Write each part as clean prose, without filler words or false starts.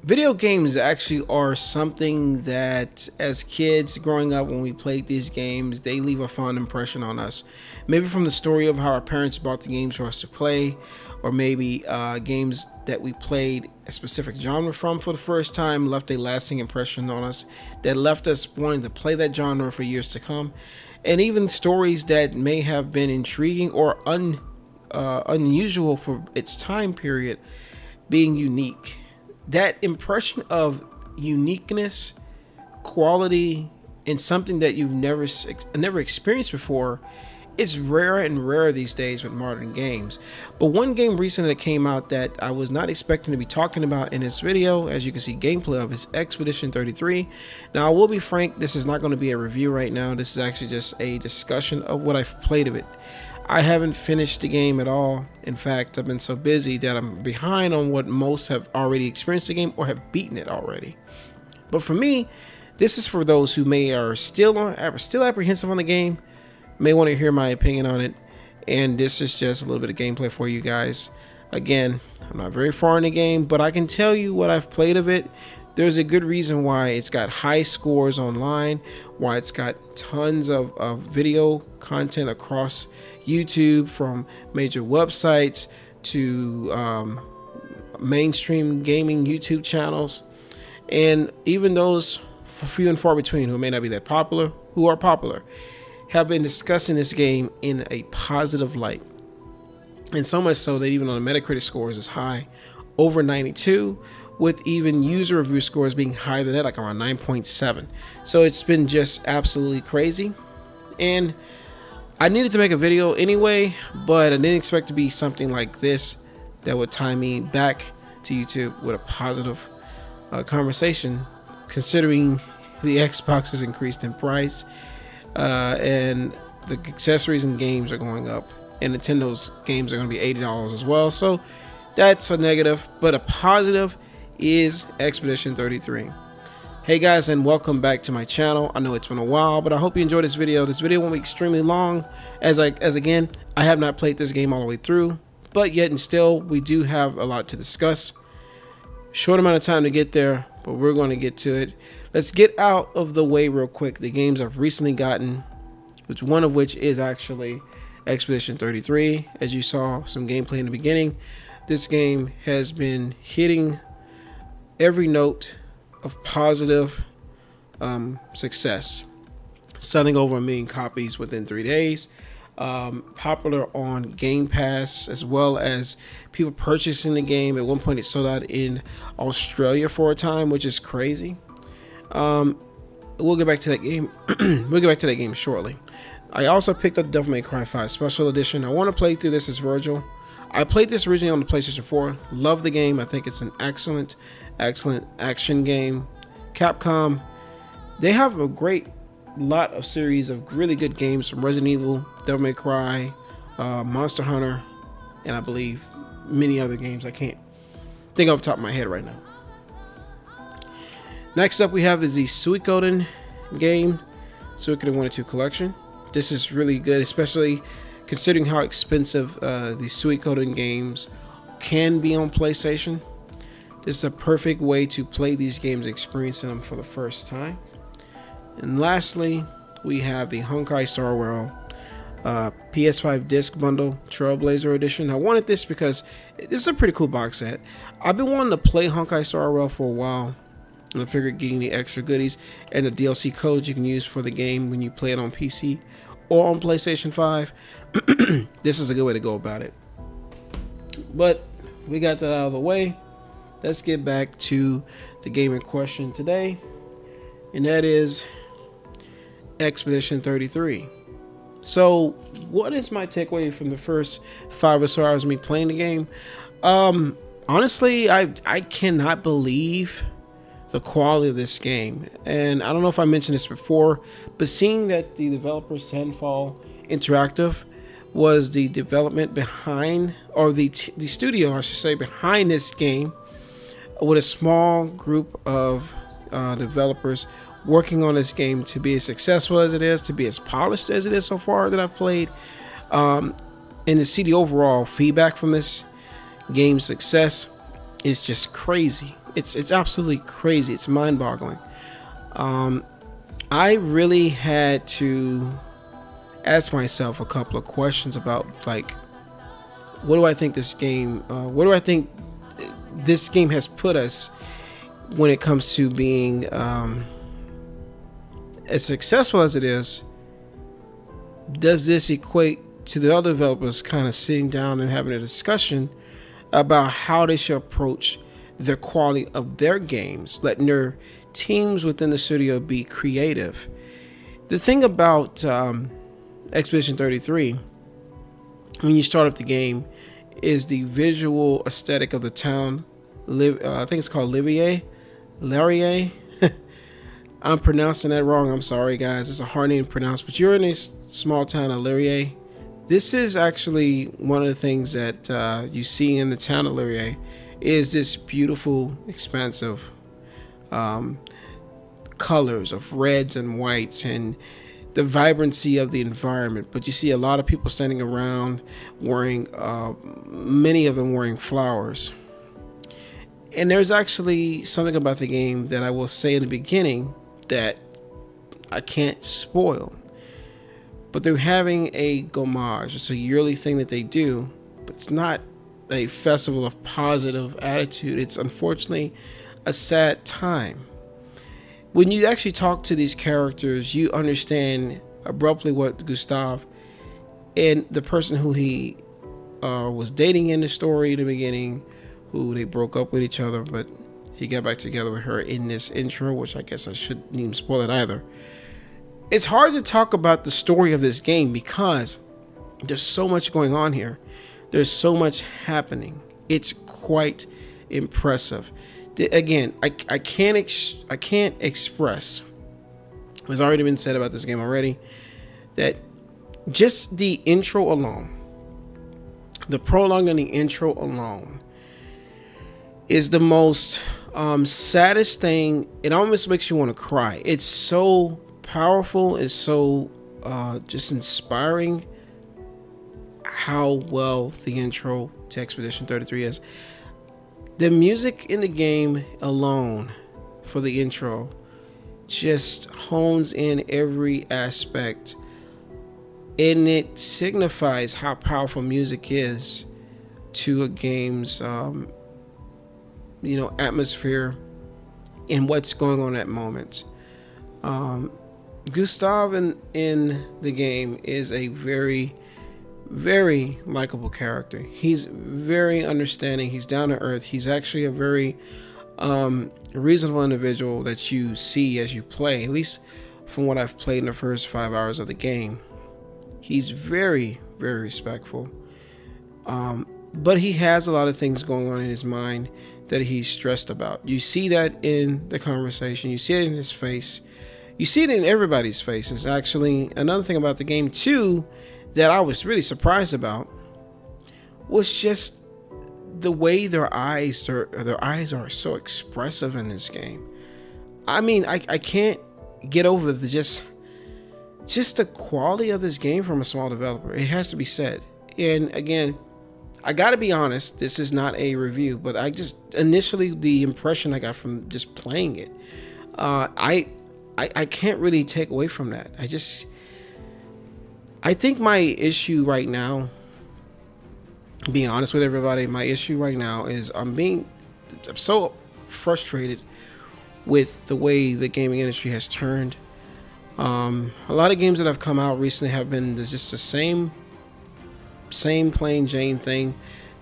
Video games actually are something that, as kids growing up, when we played these games, they leave a fond impression on us. Maybe from the story of how our parents bought the games for us to play, or maybe games that we played a specific genre from for the first time left a lasting impression on us that left us wanting to play that genre for years to come. And even stories that may have been intriguing or unusual for its time period being unique. That impression of uniqueness, quality, and something that you've never experienced before, it's rare and rare these days with modern games. But one game recently that came out that I was not expecting to be talking about in this video, as you can see gameplay of, is Expedition 33. Now I will be frank, this is not going to be a review right now. This is actually just a discussion of what I've played of it. I haven't finished the game at all. In fact, I've been so busy that I'm behind on what most have already experienced the game or have beaten it already. But for me, this is for those who are still apprehensive on the game, may want to hear my opinion on it, and this is just a little bit of gameplay for you guys. Again, I'm not very far in the game, but I can tell you what I've played of it. There's a good reason why it's got high scores online, why it's got tons of video content across YouTube, from major websites to mainstream gaming YouTube channels, and even those few and far between who may not be that popular, who are popular, have been discussing this game in a positive light. And so much so that even on the Metacritic scores is high, over 92, with even user review scores being higher than that, like around 9.7. So it's been just absolutely crazy. And I needed to make a video anyway, but I didn't expect to be something like this that would tie me back to YouTube with a positive conversation, considering the Xbox has increased in price and the accessories and games are going up, and Nintendo's games are going to be $80 as well. So that's a negative, but a positive is Expedition 33. Hey guys, and welcome back to my channel. I know it's been a while, but I hope you enjoyed this video. This video won't be extremely long, as again, I have not played this game all the way through, but yet and still we do have a lot to discuss. Short amount of time to get there, but we're going to get to it. Let's get out of the way real quick the games I've recently gotten, one of which is actually Expedition 33. As you saw some gameplay in the beginning, this game has been hitting every note of positive success, selling over 1 million copies within 3 days, popular on Game Pass, as well as people purchasing the game. At one point it sold out in Australia for a time, which is crazy. We'll get back to that game. We'll get back to that game shortly. I also picked up Devil May Cry 5 Special Edition. I want to play through this as Virgil. I played this originally on the PlayStation 4. Love the game. I think it's an excellent action game. Capcom, they have a great lot of series of really good games, from Resident Evil, Devil May Cry, Monster Hunter, and I believe many other games I can't think off the top of my head right now. Next up we have is the Suikoden game, Suikoden 1 and 2 collection. This is really good, especially considering how expensive the Suikoden games can be on PlayStation. This is a perfect way to play these games, experiencing them for the first time. And lastly, we have the Honkai Star Rail PS5 disc bundle Trailblazer edition. I wanted this because this is a pretty cool box set. I've been wanting to play Honkai Star Rail for a while, and I figured getting the extra goodies and the DLC codes you can use for the game when you play it on PC or on PlayStation 5, this is a good way to go about it. But we got that out of the way. Let's get back to the game in question today, and that is Expedition 33. So what is my takeaway from the first 5 or so hours of me playing the game? Honestly, I cannot believe the quality of this game. And I don't know if I mentioned this before, but seeing that the developer Sandfall Interactive was the development behind, or the studio I should say, behind this game, with a small group of developers working on this game to be as successful as it is, to be as polished as it is so far that I've played, and to see the overall feedback from this game's success is just crazy. It's absolutely crazy. It's mind-boggling. I really had to ask myself a couple of questions about, like, what do I think this game? What do I think this game has put us when it comes to being as successful as it is? Does this equate to the other developers kind of sitting down and having a discussion about how they should approach the quality of their games, letting their teams within the studio be creative? The thing about Expedition 33, when you start up the game, is the visual aesthetic of the town. I think it's called Laurier. I'm pronouncing that wrong. I'm sorry, guys. It's a hard name to pronounce, but you're in a small town of Laurier. This is actually one of the things that you see in the town of Laurier, is this beautiful, expansive colors of reds and whites and the vibrancy of the environment. But you see a lot of people standing around wearing, many of them wearing flowers. And there's actually something about the game that I will say in the beginning that I can't spoil. But they're having a gommage. It's a yearly thing that they do, but it's not a festival of positive attitude. It's unfortunately a sad time. When you actually talk to these characters, you understand abruptly what Gustav and the person who he was dating in the story in the beginning, who they broke up with each other, but he got back together with her in this intro, which I guess I shouldn't even spoil it either. It's hard to talk about the story of this game because there's so much going on here. There's so much happening. It's quite impressive. Again, I can't express, what's already been said about this game already, that just the intro alone, the prologue and the intro alone, is the most saddest thing. It almost makes you want to cry. It's so powerful. It's so just inspiring how well the intro to Expedition 33 is. The music in the game alone for the intro just hones in every aspect, and it signifies how powerful music is to a game's atmosphere and what's going on at moments. Gustav in the game is a very, very likable character. He's very understanding. He's down to earth. He's actually a very reasonable individual that you see as you play, at least from what I've played in the first 5 hours of the game. He's very, very respectful. But he has a lot of things going on in his mind that he's stressed about. You see that in the conversation. You see it in his face. You see it in everybody's faces. Actually, another thing about the game too that I was really surprised about was just the way their eyes are so expressive in this game. I mean, I can't get over just the quality of this game from a small developer. It has to be said. And again, I gotta be honest, this is not a review, but I just initially, the impression I got from just playing it, I can't really take away from that. I think my issue right now, being honest with everybody, my issue right now is I'm so frustrated with the way the gaming industry has turned. A lot of games that have come out recently have been just the same plain Jane thing,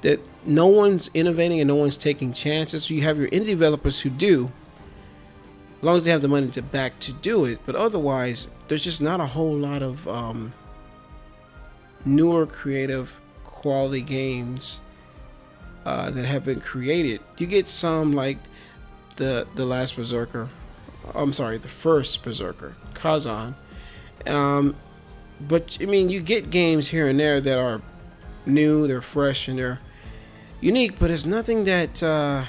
that no one's innovating and no one's taking chances. You have your indie developers who do, as long as they have the money to back to do it, but otherwise there's just not a whole lot of newer, creative, quality games that have been created. You get some like the last Berserker, the first Berserker, Kazan, but I mean, you get games here and there that are new, they're fresh, and they're unique, but it's nothing that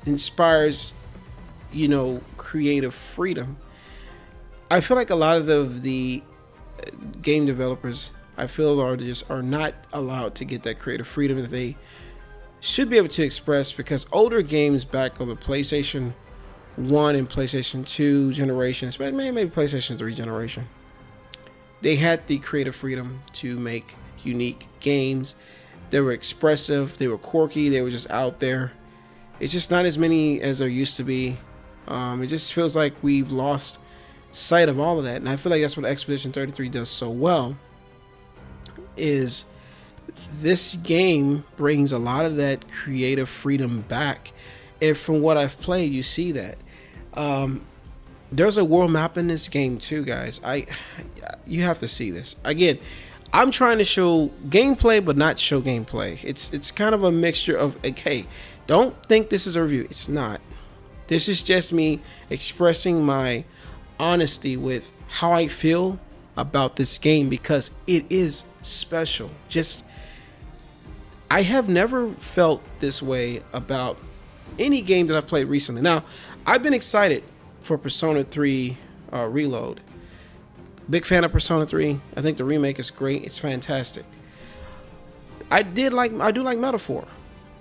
inspires creative freedom. I feel like a lot of the game developers, I feel, are not allowed to get that creative freedom that they should be able to express, because older games back on the PlayStation 1 and PlayStation 2 generations, maybe PlayStation 3 generation, they had the creative freedom to make unique games. They were expressive, they were quirky, they were just out there. It's just not as many as there used to be. It just feels like we've lost sight of all of that, and I feel like that's what Expedition 33 does so well. Is this game brings a lot of that creative freedom back, and from what I've played, you see that. There's a world map in this game too, guys. You have to see this. Again, I'm trying to show gameplay, but not show gameplay. It's kind of a mixture of, like, hey, don't think this is a review. It's not. This is just me expressing my honesty with how I feel about this game, because it is special. Just, I have never felt this way about any game that I've played recently. Now, I've been excited for Persona 3 Reload. Big fan of Persona 3. I think the remake is great. It's fantastic. I do like Metaphor,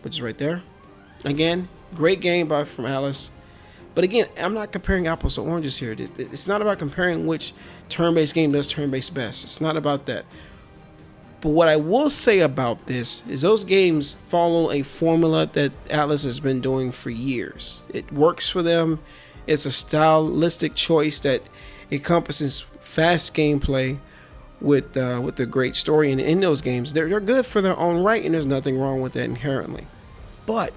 which is right there. Again, great game from Alice. But again, I'm not comparing apples to oranges here. It's not about comparing which turn-based game does turn-based best. It's not about that. But what I will say about this is those games follow a formula that Atlas has been doing for years. It works for them. It's a stylistic choice that encompasses fast gameplay with a great story. And in those games, they're good for their own right, and there's nothing wrong with that inherently. But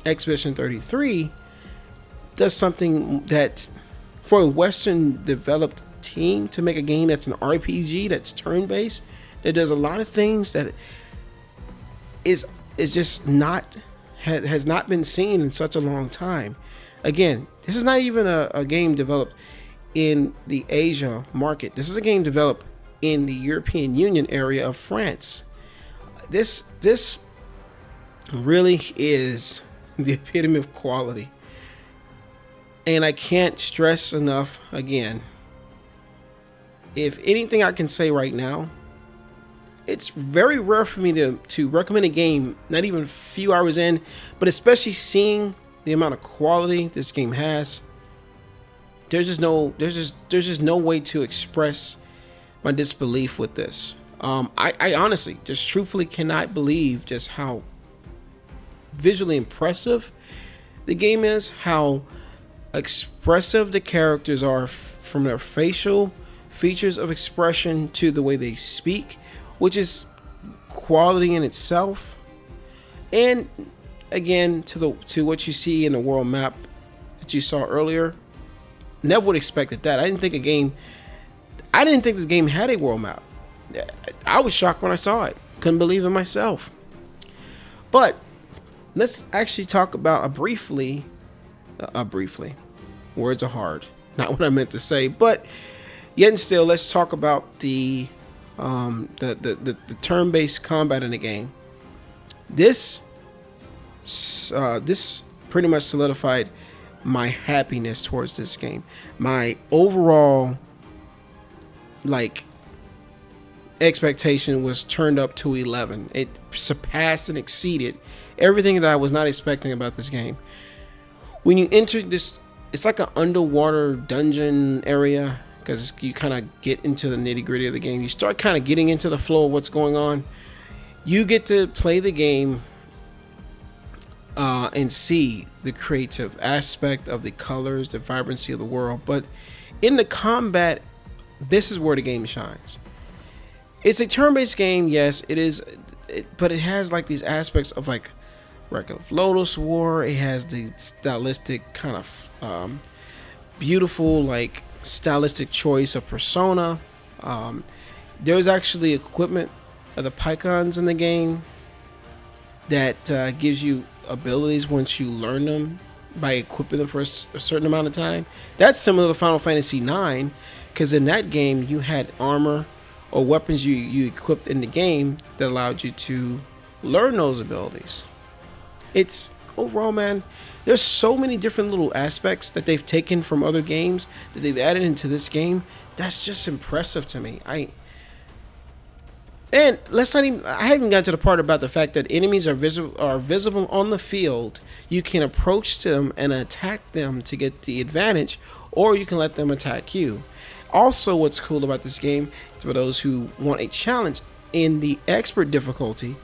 Expedition 33 does something that, for a Western developed team to make a game that's an RPG, that's turn-based, that does a lot of things that is just not, has not been seen in such a long time. Again, this is not even a game developed in the Asia market. This is a game developed in the European Union area of France. This really is the epitome of quality. And I can't stress enough, again, if anything I can say right now, it's very rare for me to recommend a game not even a few hours in, but especially seeing the amount of quality this game has. There's just no way to express my disbelief with this. I honestly, just truthfully cannot believe just how visually impressive the game is, how expressive the characters are, from their facial features of expression to the way they speak, which is quality in itself. And again, to what you see in the world map that you saw earlier, never would have expected that. I didn't think this game had a world map. I was shocked when I saw it. Couldn't believe it myself. But let's actually talk about briefly. Words are hard. Not what I meant to say, but yet and still, let's talk about the turn-based combat in the game. This pretty much solidified my happiness towards this game. My overall expectation was turned up to 11. It surpassed and exceeded everything that I was not expecting about this game. When you enter this, it's like an underwater dungeon area, because you kind of get into the nitty-gritty of the game. You start kind of getting into the flow of what's going on. You get to play the game and see the creative aspect of the colors, the vibrancy of the world. But in the combat, this is where the game shines. It's a turn-based game, yes, it is, but it has like these aspects of like Record of Lodoss War. It has the stylistic kind of beautiful, like stylistic choice of Persona. There's actually equipment of the Pycons in the game that gives you abilities once you learn them by equipping them for a certain amount of time. That's similar to Final Fantasy IX, because in that game you had armor or weapons you equipped in the game that allowed you to learn those abilities. It's overall, man, there's so many different little aspects that they've taken from other games that they've added into this game. That's just impressive to me. And let's not even. I haven't gotten to the part about the fact that enemies are visible on the field. You can approach them and attack them to get the advantage, or you can let them attack you. Also, what's cool about this game is for those who want a challenge in the expert difficulty,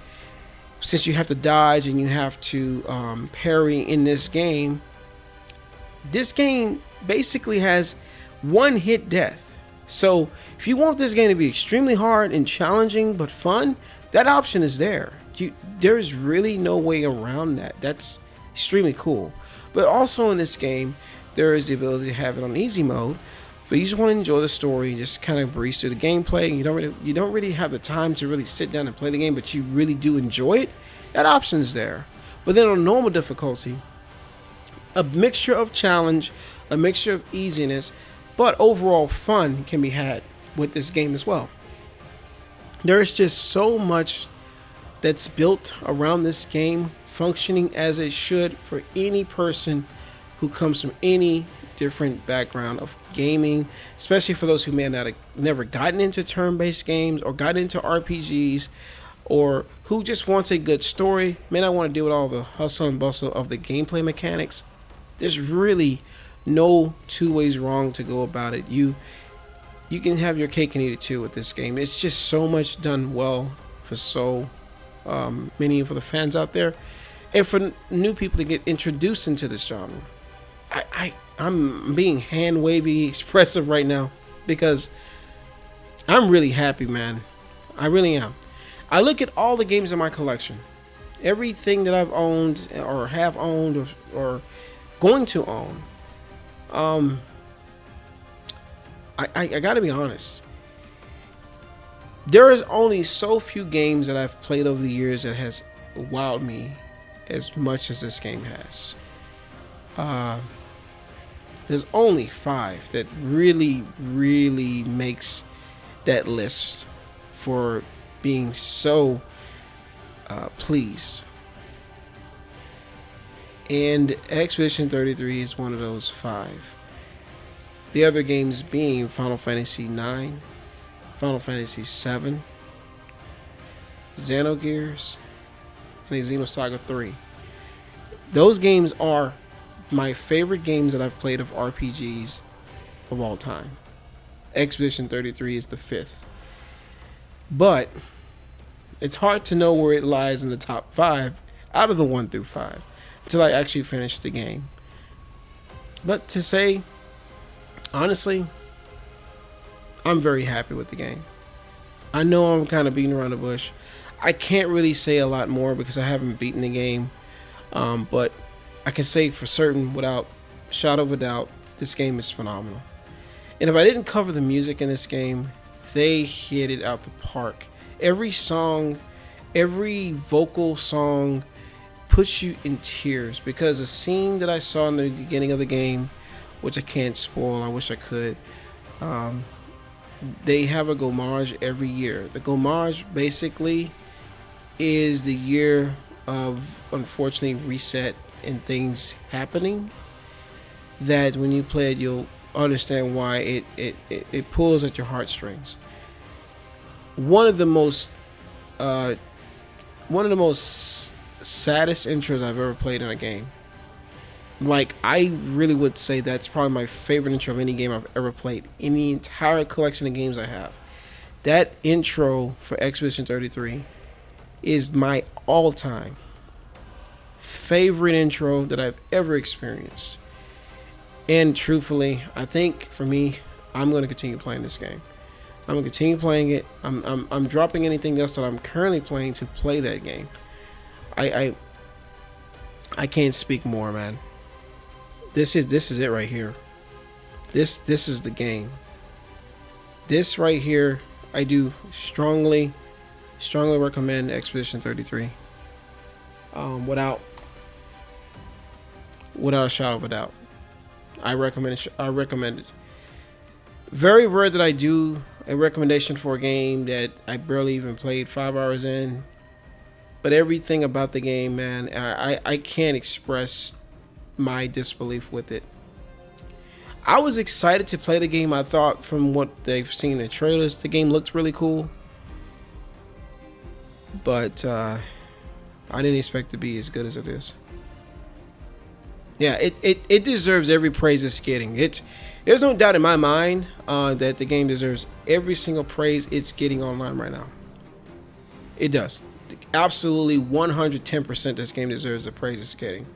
since you have to dodge and you have to parry in this game. This game basically has one hit death. So if you want this game to be extremely hard and challenging but fun, that option is there. There's really no way around that. That's extremely cool. But also in this game, there is the ability to have it on easy mode. If you just want to enjoy the story and just kind of breeze through the gameplay, and you don't really have the time to really sit down and play the game, but you really do enjoy it, that option is there. But then on normal difficulty, a mixture of challenge, a mixture of easiness, but overall fun can be had with this game as well. There is just so much that's built around this game, functioning as it should for any person who comes from any different background of gaming, especially for those who may not have never gotten into turn-based games or gotten into RPGs, or who just wants a good story, may not want to deal with all the hustle and bustle of the gameplay mechanics. There's really no two ways wrong to go about it. You can have your cake and eat it too with this game. It's just so much done well for so many of the fans out there, and for new people to get introduced into this genre. I'm being hand wavy expressive right now because I'm really happy, man. I really am. I look at all the games in my collection, everything that I've owned or have owned or going to own. I gotta be honest. There is only so few games that I've played over the years that has wowed me as much as this game has. There's only 5 that really makes that list for being so pleased. And Expedition 33 is one of those 5. The other games being Final Fantasy 9, Final Fantasy 7, Xenogears, and Xenosaga 3. Those games are my favorite games that I've played of RPGs of all time. Expedition 33 is the 5th. But it's hard to know where it lies in the top 5 out of the 1 through 5 until I actually finish the game. But to say, honestly, I'm very happy with the game. I know I'm kind of beating around the bush. I can't really say a lot more because I haven't beaten the game. But I can say for certain, without shadow of a doubt, this game is phenomenal. And if I didn't cover the music in this game, they hit it out the park. Every song, every vocal song puts you in tears, because a scene that I saw in the beginning of the game, which I can't spoil, I wish I could, they have a gommage every year. The gommage basically is the year of, unfortunately, reset and things happening, that when you play it, you'll understand why it pulls at your heartstrings. One of the most saddest intros I've ever played in a game. Like, I really would say that's probably my favorite intro of any game I've ever played in the entire collection of games I have. That intro for Expedition 33 is my all-time favorite intro that I've ever experienced. And truthfully, I think for me, I'm going to continue playing this game. I'm going to continue playing it. I'm dropping anything else that I'm currently playing to play that game. I can't speak more, man. This is it right here. This is the game. This right here, I do strongly recommend Expedition 33. Without a shadow of a doubt, I recommend it. Very rare that I do a recommendation for a game that I barely even played 5 hours in. But everything about the game, man, I can't express my disbelief with it. I was excited to play the game. I thought from what they've seen in the trailers, the game looked really cool. but I didn't expect it to be as good as it is. Yeah, it deserves every praise it's getting. There's no doubt in my mind that the game deserves every single praise it's getting online right now. It does. Absolutely 110% this game deserves the praise it's getting.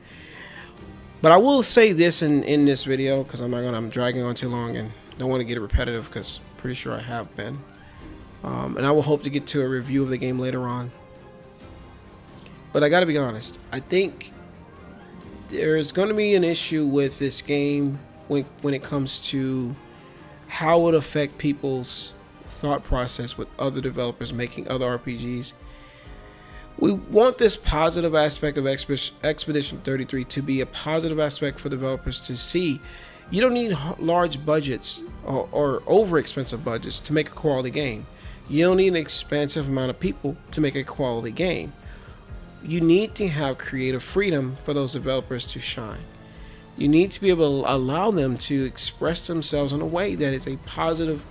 But I will say this in this video, because I'm dragging on too long and don't want to get it repetitive, because pretty sure I have been. And I will hope to get to a review of the game later on. But I gotta be honest, I think there's going to be an issue with this game when it comes to how it will affect people's thought process with other developers making other RPGs. We want this positive aspect of Expedition 33 to be a positive aspect for developers to see. You don't need large budgets or over expensive budgets to make a quality game. You don't need an expansive amount of people to make a quality game. You need to have creative freedom for those developers to shine. You need to be able to allow them to express themselves in a way that is a positive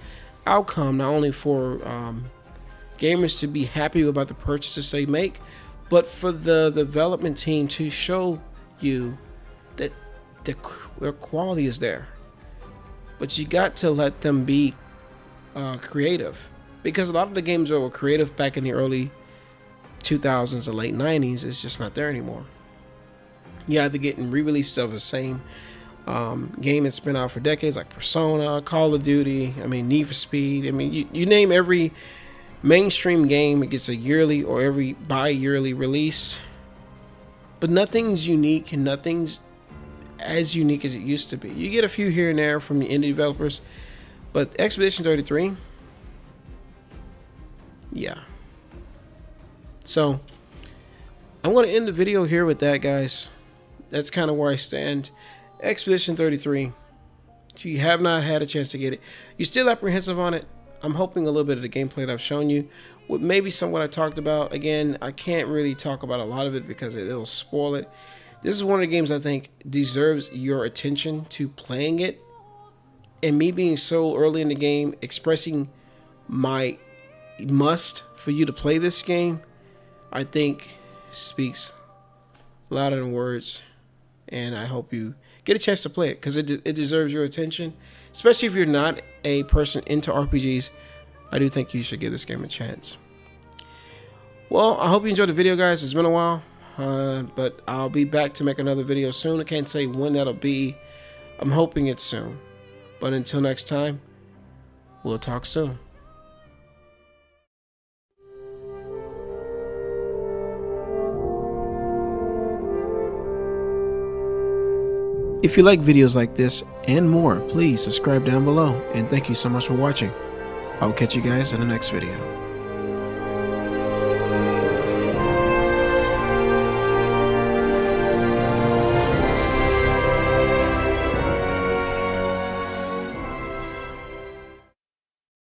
outcome, not only for gamers to be happy about the purchases they make, but for the development team to show you that their quality is there. But you got to let them be creative, because a lot of the games that were creative back in the early 2000s or late 90s is just not there anymore. You either getting re-released of the same game that's been out for decades, like Persona, Call of Duty, Need for Speed. You name every mainstream game, it gets a yearly or every bi-yearly release. But nothing's unique, and nothing's as unique as it used to be. You get a few here and there from the indie developers, but Expedition 33, yeah. So I'm going to end the video here with that, guys. That's kind of where I stand. Expedition 33, if you have not had a chance to get it, you're still apprehensive on it, I'm hoping a little bit of the gameplay that I've shown you, with maybe some what I talked about. Again, I can't really talk about a lot of it because it'll spoil it. This is one of the games I think deserves your attention to playing it. And me being so early in the game, expressing my must for you to play this game, I think speaks louder than words. And I hope you get a chance to play it, because it deserves your attention. Especially if you're not a person into RPGs, I do think you should give this game a chance. Well, I hope you enjoyed the video, guys. It's been a while, but I'll be back to make another video soon. I can't say when that'll be. I'm hoping it's soon. But until next time, we'll talk soon. If you like videos like this and more, please subscribe down below, and thank you so much for watching. I'll catch you guys in the next video.